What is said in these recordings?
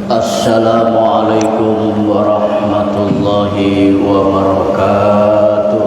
Assalamualaikum warahmatullahi wabarakatuh.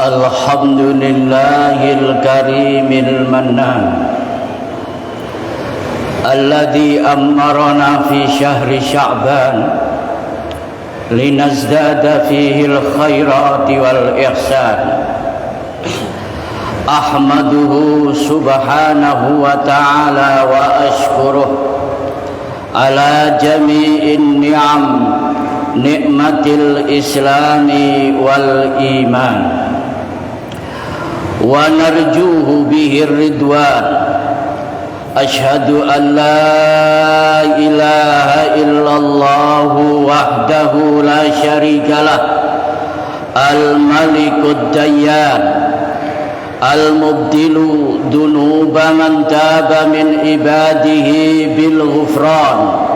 Alhamdulillahil karimil mannan alladzi ammarana fi syahri sya'ban linazdada fihi al-khairati wal ihsan. Ahmaduhu subhanahu wa ta'ala wa ashkuruh ala jami'in ni'am ni'matil islami wal iman wa narjuhu bihi ridwan. Ashhadu an la ilaha illallah wahdahu la syarikalah al-malikud dayyan al-mubdilu dunuba man taba min ibadihi bil ghufran.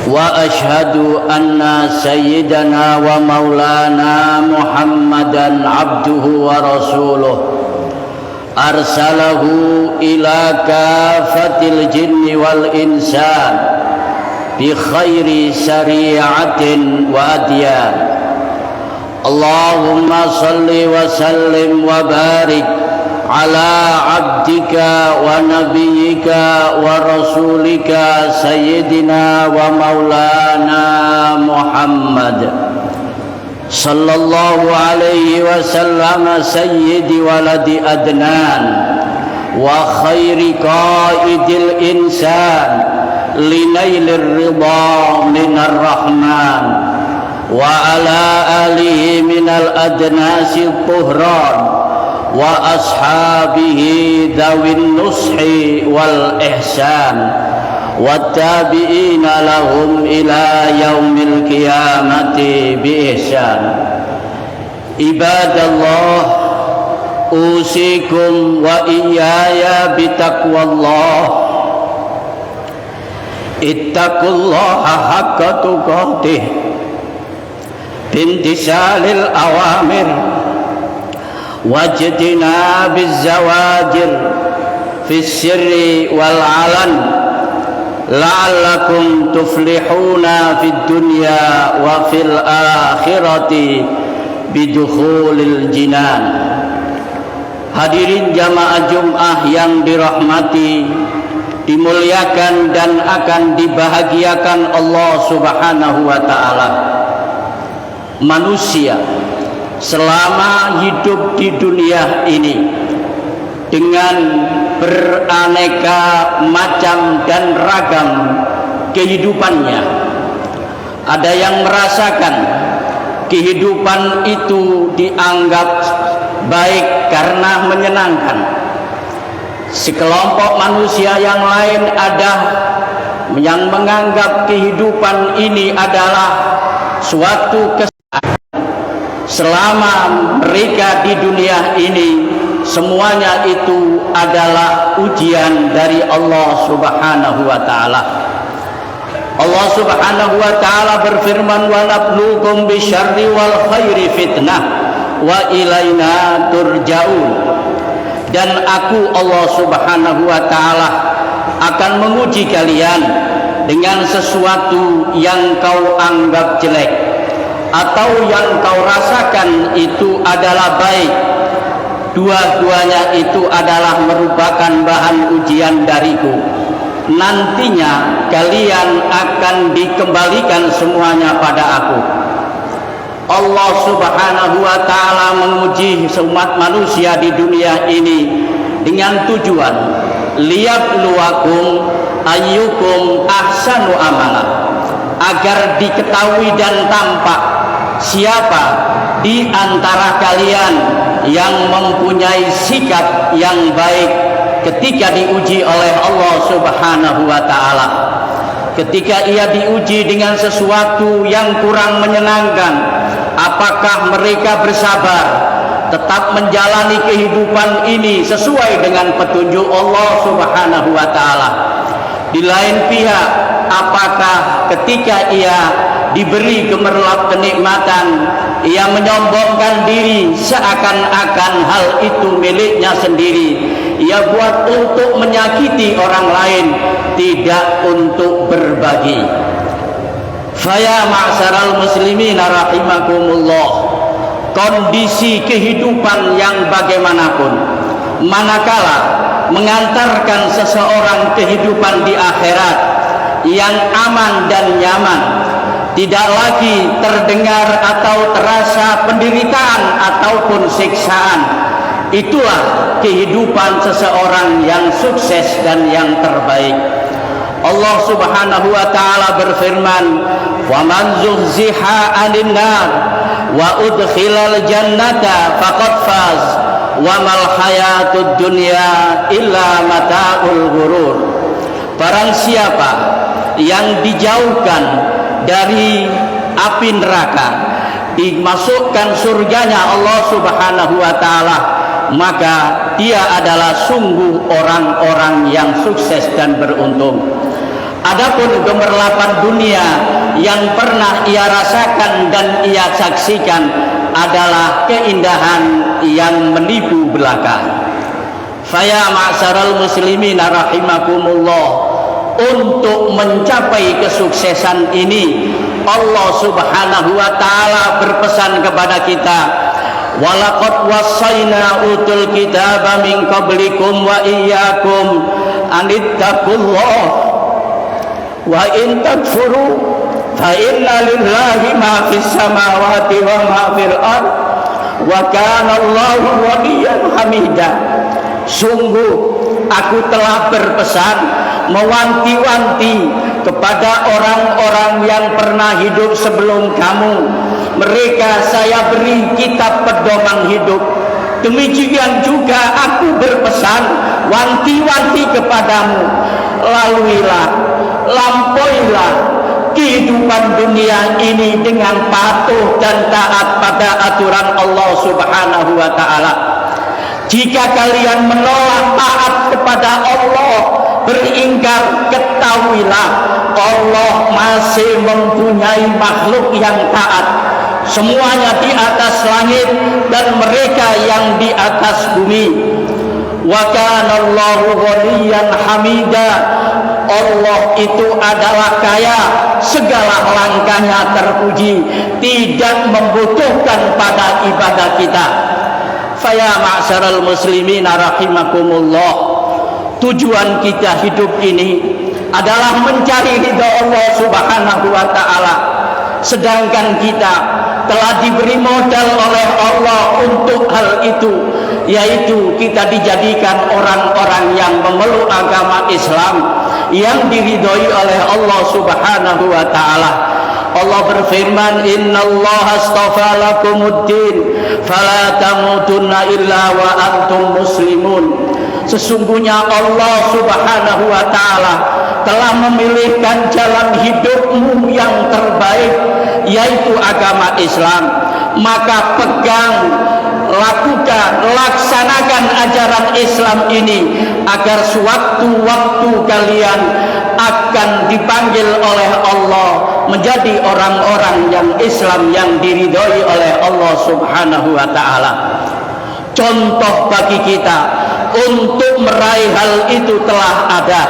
Wa ashhadu anna sayyidana wa maulana Muhammadan abduhu wa rasuluh arsalahu ila kafatil jinni wal insan bi khairi syari'atin wa adyan. Allahumma salli wa sallim wa barik ala abdika wa nabiyyika wa rasulika sayyidina wa maulana Muhammad sallallahu alaihi wasallam sayyidi waladi adnan wa khairi qaidil insan linailir ridha minar rahman wa ala alihi minal adnasi tuhran wa ashabihi dawin nushi wal ihsan wa tabi'ina lahum ila yaumil qiyamati bi ihsan. Ibadallah, usikum wa iyaya bitaqwallah. Ittaqullaha haqqa tuqatih bintisalil awamir wajtinabiz zawajir fis sirri wal alan la'allakum tuflihuna fid dunya wa fil akhirati bidukhulil jinan. Hadirin jamaah Jum'ah yang dirahmati, dimuliakan dan akan dibahagiakan Allah Subhanahu wa ta'ala. Manusia selama hidup di dunia ini dengan beraneka macam dan ragam kehidupannya, ada yang merasakan kehidupan itu dianggap baik karena menyenangkan. Sekelompok manusia yang lain ada yang menganggap kehidupan ini adalah suatu kesalahan. Selama mereka di dunia ini, semuanya itu adalah ujian dari Allah Subhanahu wa ta'ala. Allah Subhanahu wa ta'ala berfirman, wa nabluukum bisyarri wal khairi fitnah wa ilaina turja'un. Dan aku Allah Subhanahu wa ta'ala akan menguji kalian dengan sesuatu yang kau anggap jelek atau yang kau rasakan itu adalah baik. Dua-duanya itu adalah merupakan bahan ujian dariku. Nantinya kalian akan dikembalikan semuanya pada aku. Allah Subhanahu wa ta'ala menguji umat manusia di dunia ini dengan tujuan liyabluwakum ayyukum ahsanu amala, agar diketahui dan tampak siapa di antara kalian yang mempunyai sikap yang baik ketika diuji oleh Allah Subhanahu wa ta'ala. Ketika ia diuji dengan sesuatu yang kurang menyenangkan, apakah mereka bersabar tetap menjalani kehidupan ini sesuai dengan petunjuk Allah Subhanahu wa ta'ala? Di lain pihak, apakah ketika ia diberi gemerlap kenikmatan, ia menyombongkan diri seakan-akan hal itu miliknya sendiri? Ia buat untuk menyakiti orang lain, tidak untuk berbagi. Faya ma'syaral muslimin rahimakumullah, kondisi kehidupan yang bagaimanapun, manakala mengantarkan seseorang kehidupan di akhirat yang aman dan nyaman, tidak lagi terdengar atau terasa penderitaan ataupun siksaan, itulah kehidupan seseorang yang sukses dan yang terbaik. Allah Subhanahu wa ta'ala berfirman, "Faman zuhziha 'anil nar wa udkhilal jannata faqad faz wa mal hayatud dunya illa mata'ul ghurur." Barang siapa yang dijauhkan dari api neraka, dimasukkan surganya Allah Subhanahu wa ta'ala, maka dia adalah sungguh orang-orang yang sukses dan beruntung. Adapun gemerlapan dunia yang pernah ia rasakan dan ia saksikan adalah keindahan yang menipu belaka. Faya ma'syaral muslimin rahimakumullah, untuk mencapai kesuksesan ini Allah Subhanahu wa ta'ala berpesan kepada kita, walaqad wassayna utul kitaba min qablikum wa iyyakum anittaqullah wa in takfuru fa inna lillahi ma fis samawati wa ma fil ard wa kana Allahu ghaniyan hamida. Sungguh aku telah berpesan mewanti-wanti kepada orang-orang yang pernah hidup sebelum kamu. Mereka saya beri kitab pedoman hidup. Demikian juga aku berpesan wanti-wanti kepadamu, laluilah, lampauilah kehidupan dunia ini dengan patuh dan taat pada aturan Allah Subhanahu wa ta'ala. Jika kalian menolak taat kepada Allah, beringkar, ketahuilah Allah masih mempunyai makhluk yang taat, semuanya di atas langit dan mereka yang di atas bumi. Wa kana Allahu ghaniyan hamida. Allah itu adalah kaya, segala langkahnya terpuji, tidak membutuhkan pada ibadah kita. Faya ma'syaral muslimin rahimakumullah, tujuan kita hidup ini adalah mencari ridha Allah Subhanahu wa ta'ala, sedangkan kita telah diberi modal oleh Allah untuk hal itu, yaitu kita dijadikan orang-orang yang memeluk agama Islam yang diridhoi oleh Allah Subhanahu wa ta'ala. Allah berfirman, innallaha astafa lakumuddin fala tamutunna illa wa antum muslimun. Sesungguhnya Allah Subhanahu wa ta'ala telah memilihkan jalan hidupmu yang terbaik, yaitu agama Islam. Maka pegang, lakukan, laksanakan ajaran Islam ini agar sewaktu-waktu kalian akan dipanggil oleh Allah menjadi orang-orang yang Islam yang diridhoi oleh Allah Subhanahu wa ta'ala. Contoh bagi kita untuk meraih hal itu telah ada.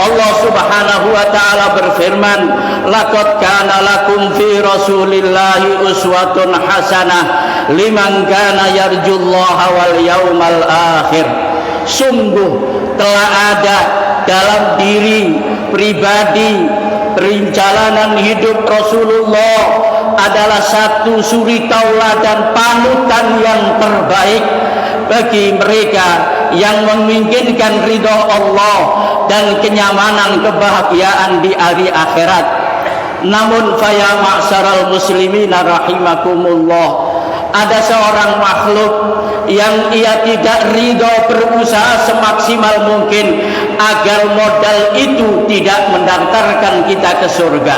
Allah Subhanahu wa ta'ala berfirman, laqad kana lakum fi rasulillahi uswatun hasanah liman kana yarjullaha wal yaumal akhir. Sungguh telah ada dalam diri pribadi perjalanan hidup Rasulullah adalah satu suri tauladan panutan yang terbaik bagi mereka yang menginginkan ridha Allah dan kenyamanan kebahagiaan di hari akhirat. Namun faya ma'syaral muslimin rahimakumullah, ada seorang makhluk yang ia tidak ridha berusaha semaksimal mungkin agar modal itu tidak mengantarkan kita ke surga.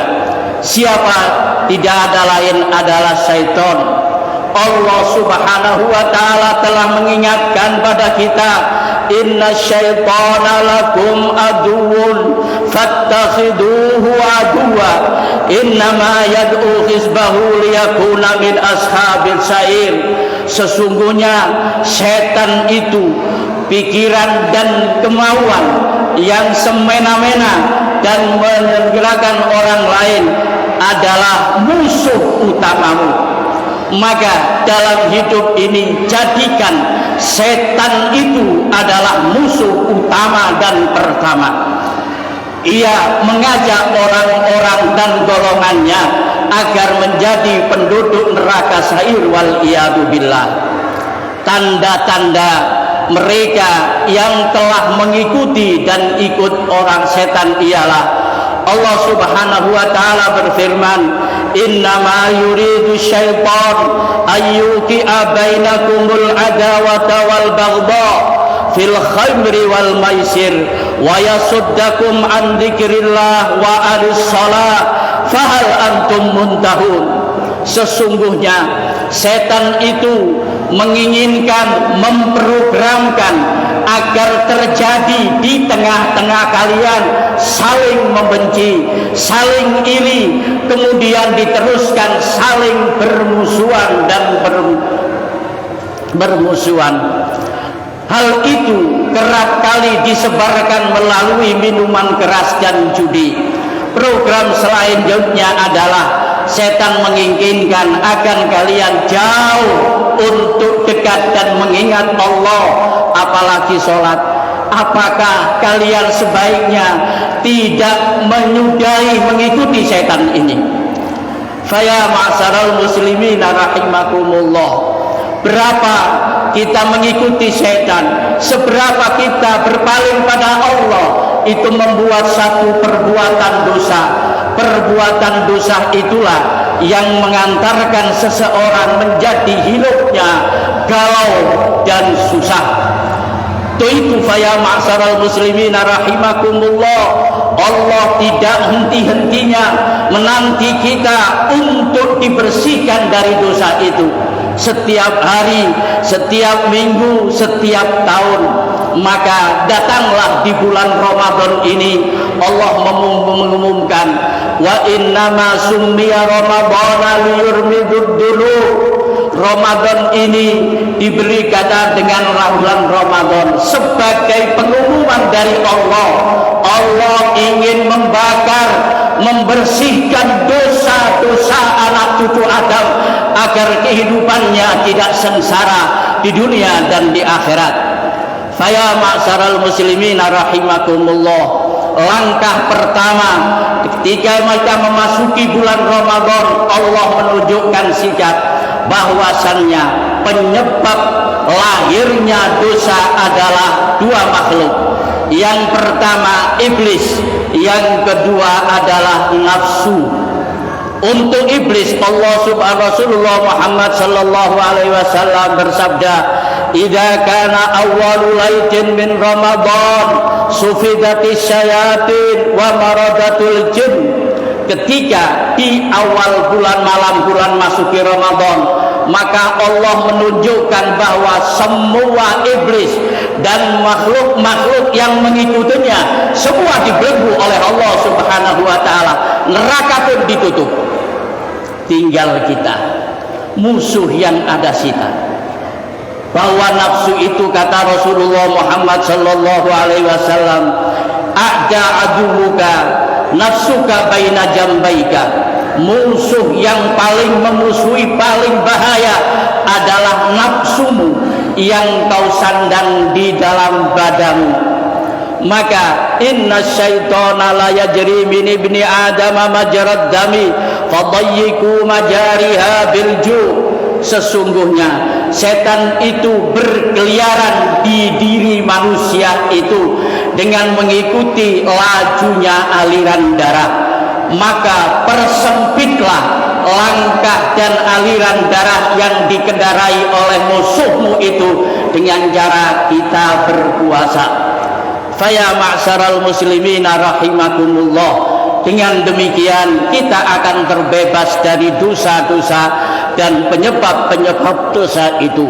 Siapa? Tidak ada lain adalah syaitan. Allah Subhanahu wa ta'ala telah mengingatkan pada kita, inna syaitana lakum aduun fattakhiduhu aduwa innama yad'u hizbahu liyakuna min ashabil sa'ir. Sesungguhnya setan itu pikiran dan kemauan yang semena-mena dan menggerakkan orang lain adalah musuh utamamu. Maka dalam hidup ini jadikan setan itu adalah musuh utama dan pertama. Ia mengajak orang-orang dan golongannya agar menjadi penduduk neraka sa'ir wal iyadu billah. Tanda-tanda mereka yang telah mengikuti dan ikut orang setan ialah Allah Subhanahu wa ta'ala berfirman, innama yuridu syaitan ayyuki'a bainakumul adawata wal baghdha fil khamri wal maisir wa yasuddakum an dzikrillah wa anis shalah fahal antum muntahun. Sesungguhnya setan itu menginginkan, memprogramkan agar terjadi di tengah-tengah kalian saling membenci, saling iri, kemudian diteruskan saling bermusuhan dan bermusuhan. Hal itu kerap kali disebarkan melalui minuman keras dan judi. Program selanjutnya adalah setan menginginkan agar kalian jauh untuk dekat dan mengingat Allah, apalagi sholat. Apakah kalian sebaiknya tidak menyudahi mengikuti setan ini? Faya ma'syaral muslimin rahimakumullah, berapa kita mengikuti setan, seberapa kita berpaling pada Allah, itu membuat satu perbuatan dosa. Perbuatan dosa itulah yang mengantarkan seseorang menjadi hidupnya galau dan susah. Itu faya ma'syaral muslimin rahimakumullah, Allah tidak henti-hentinya menanti kita untuk dibersihkan dari dosa itu. Setiap hari, setiap minggu, setiap tahun. Maka datanglah di bulan Ramadan ini Allah mengumumkan, wa innama summiya ramadhana liyurmidud dulur. Ramadan ini diberi kata dengan bulan Ramadan sebagai pengumuman dari Allah. Allah ingin membakar, membersihkan dosa-dosa anak cucu Adam agar kehidupannya tidak sengsara di dunia dan di akhirat. Faya ma'syaral muslimin rahimakumullah. Langkah pertama ketika mereka memasuki bulan Ramadan, Allah menunjukkan sikap bahwasannya penyebab lahirnya dosa adalah dua makhluk. Yang pertama iblis, yang kedua adalah nafsu. Untuk iblis, Rasulullah Muhammad sallallahu alaihi wasallam bersabda, "Idza kana awwalu laitin min Ramadan, sufidatis syayatin wa maradatul jin." Ketika di awal malam bulan masuki Ramadan, maka Allah menunjukkan bahwa semua iblis dan makhluk-makhluk yang mengikutinya semua dibelenggu oleh Allah Subhanahu wa taala. Neraka pun ditutup. Tinggal kita, musuh yang ada kita. Bahwa nafsu itu, kata Rasulullah Muhammad sallallahu alaihi wasallam, "A'da aduka nafsuka baina jambaika." Musuh yang paling memusuhi, paling bahaya adalah nafsumu yang kau sandang di dalam badanmu. Maka inna syaitana la yajri min ibni adama majrad dami fadayyiku majariha bilju. Sesungguhnya setan itu berkeliaran di diri manusia itu dengan mengikuti lajunya aliran darah. Maka persempitlah langkah dan aliran darah yang dikendarai oleh musuhmu itu dengan cara kita berpuasa. Faya ma'syaral muslimin rahimakumullah. Dengan demikian kita akan terbebas dari dosa-dosa dan penyebab-penyebab dosa itu.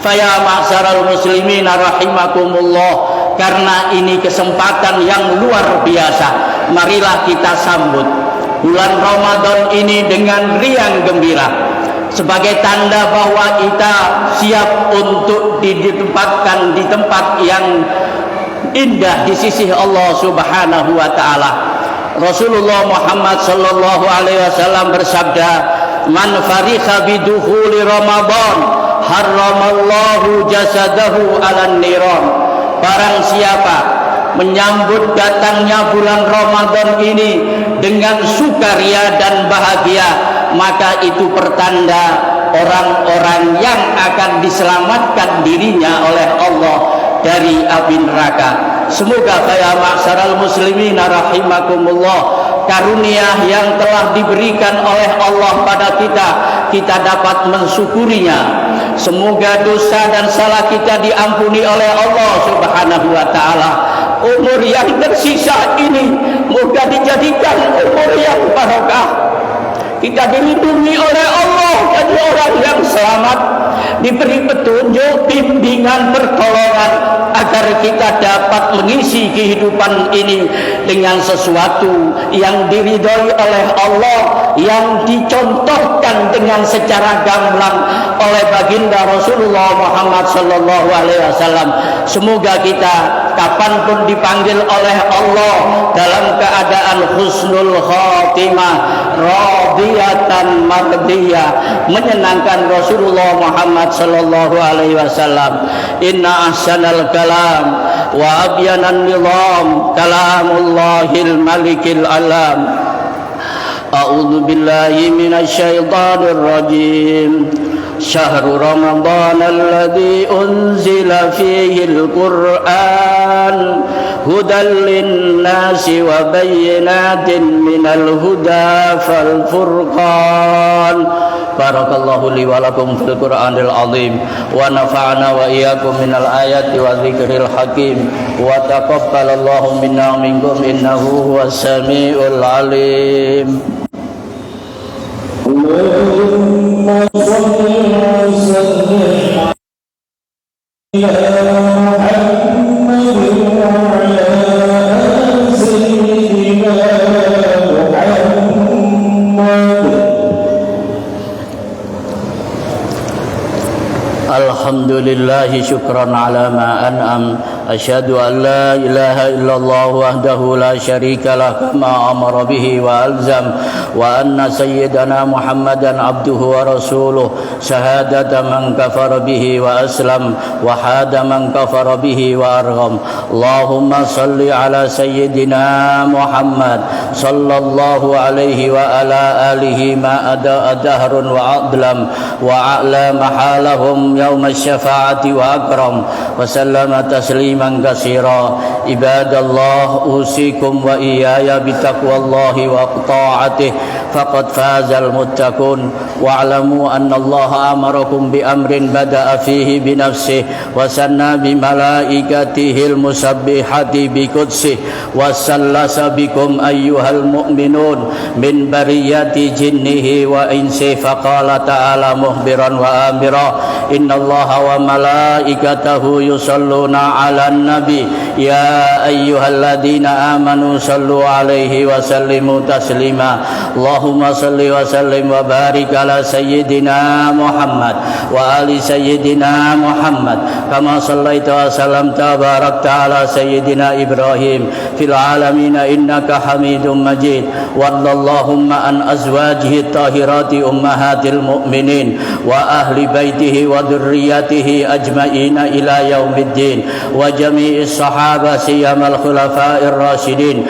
Faya ma'syaral muslimin rahimakumullah. Karena ini kesempatan yang luar biasa, marilah kita sambut bulan Ramadan ini dengan riang gembira sebagai tanda bahwa kita siap untuk ditempatkan di tempat yang indah di sisi Allah Subhanahu wa taala. Rasulullah Muhammad sallallahu alaihi wasallam bersabda, "Man farikha bidukhuli Ramadan, harramallahu jasadahu 'alan niran." Barang siapa menyambut datangnya bulan Ramadan ini dengan sukaria dan bahagia, maka itu pertanda orang-orang yang akan diselamatkan dirinya oleh Allah dari api neraka. Semoga ya ma'syaral muslimin rahimakumullah, karunia yang telah diberikan oleh Allah pada kita dapat mensyukurinya. Semoga dosa dan salah kita diampuni oleh Allah Subhanahu wa taala. Umur yang tersisa ini moga dijadikan umur yang barokah. Kita dilindungi oleh Allah jadi orang yang selamat, diberi petunjuk, bimbingan, pertolongan agar kita dapat mengisi kehidupan ini dengan sesuatu yang diridhoi oleh Allah, yang dicontohkan dengan secara gamblang oleh baginda Rasulullah Muhammad sallallahu alaihi wasallam. Semoga kita kapanpun dipanggil oleh Allah dalam keadaan husnul khatimah, radiyatan mardiyah, menyenangkan Rasulullah Muhammad sallallahu alaihi wasallam. Inna ahsanal kalam wa abyanan nizam kalamullahil malikil alam. A'udzu billahi minasy syaithanir rajim. Syahrul Ramadan alladzi unzila fihi al-Qur'an hudan lin-nasi wa bayyinatin minal huda fal furqan Barakallahu li wa lakum fil Qur'anil azim wa nafa'ana wa iyyakum minal ayati wa dzikril hakim wa taqabbalallahu minna minkum innahu huwas samiul alim. Allahumma shalli wa sallim ala Muhammadin wa ala sayyidina Muhammad. Alhamdulillahi syukran ala ma an'am. Asyhadu an la ilaha illallah wahdahu la syarika lah kama amara bihi wa alzam wa anna sayyidana Muhammadan abduhu wa rasuluh syahadata man kafara bihi wa aslam wa hada man kafara bihi wa argham. Allahumma salli ala sayyidina Muhammad sallallahu alaihi wa ala alihi ma ada dahrun wa adlam wa a'la mahalahum yawma syafa'ati wa akram wa sallama tasliman katsira. Ibadallah, usikum wa iyaya bitaqwallahi wa ta'atihi faqad fazal muttaqun wa'lamu anna Allah amarakum bi amrin bada'a fihi bi nafsihi wa sanna bi malaikatihil musabbihati bi qudsihi wa sallasa bikum ayyuhal mu'minun min bariyati jinnihi wa insihi faqala ta'ala muhbiran wa amira innallaha wa malaikatahu yusalluna 'alan nabi ya ayyuhalladzina amanu sallu 'alaihi wa sallimu taslima. Allahumma salli wa sallim wa barik ala sayyidina Muhammad wa ali sayyidina Muhammad kama sallaita wa sallamta barakta ala sayyidina Ibrahim fil alamin innaka Hamidum Majid. Wardallahumma an azwajihi tahirati ummahatil mu'minin wa ahli baitihi wa dhurriyyatihi ajma'ina ila yaumiddin wa jami'is sahaba siyamal khulafa'ir rasyidin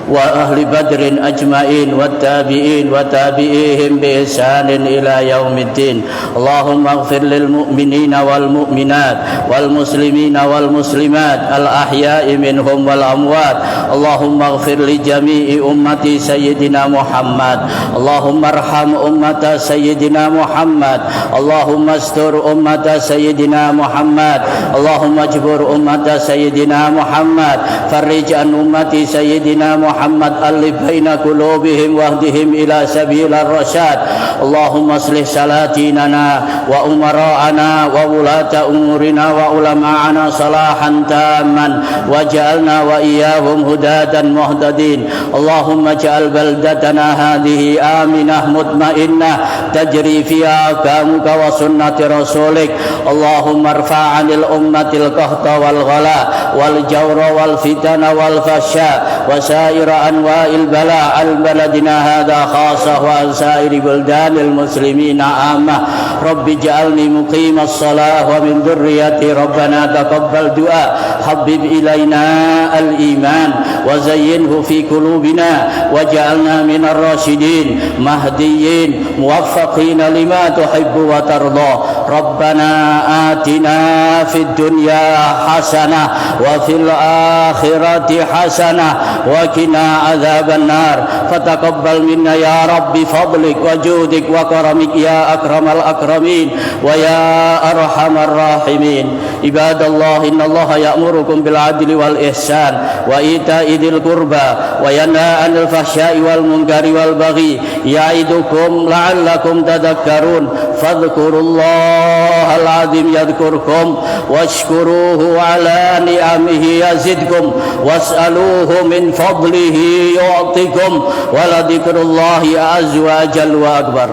wa ahli badrin ajma'in wa tabi'in wa tabi'ihim bi ihsanin ila yaumiddin. Allahumma ighfir lil mu'minina wal mu'minat wal muslimina wal muslimat al ahya'i minhum wal amwat. Allahumma ighfir li jami'i ummati sayyidina Muhammad. Allahumma arham ummata sayyidina Muhammad. Allahumma astur ummata sayyidina Muhammad. Allahumma jbur ummata sayyidina Muhammad. Farrij an ummati sayyidina Muhammad. Alif baina qulubihim wahdihim ila sabilar rasyad. Allahumma aslih salatinana wa umara'ana wa wulata umurina wa ulama'ana salahan tamman waj'alna wa iyyahum hudatan muhtadin. Allahumma ja'al baldatana hadhihi aminah mutmainnah tajri fiha ahkamuka wa sunnati rasulik. Allahumma irfa'anil ummatil qahta wal ghala wal jawra wal fitana wal fasya wa sa'ir anwa'il bala al baladina hadha khasah wa sa'iri buldanil muslimina amma. Rabbi ja'alni muqimas salah wa min dhurriyyati rabbana taqabbal du'a. Habib ilaina al iman wa zayyinhu fi qulubina waj'alna minar rasyidin mahdiyyin muwaffaqin lima tuhibbu wa tarda. Rabbana atina fid dunya hasanah wa fil akhirati hasanah wa qina azaban nar. Fataqabbal minna ya rabbi fadlik wa judik wa karamik ya akramal akramin wa ya arhamar rahimin. Ibadallah, innallaha ya'murukum bil adli wal ihsan wa ita'i dzil qurba wa yanha 'anil fahsya'i wal munkari wal baghi ya'idukum la'allakum tadhakkarun. Fadhkurullahal azim yadhkurkum washkuruhu ala ni'amihi yazidkum was'aluhu min fadlihi yu'tikum wa la dzikrullahi azza wa jalla wa akbar.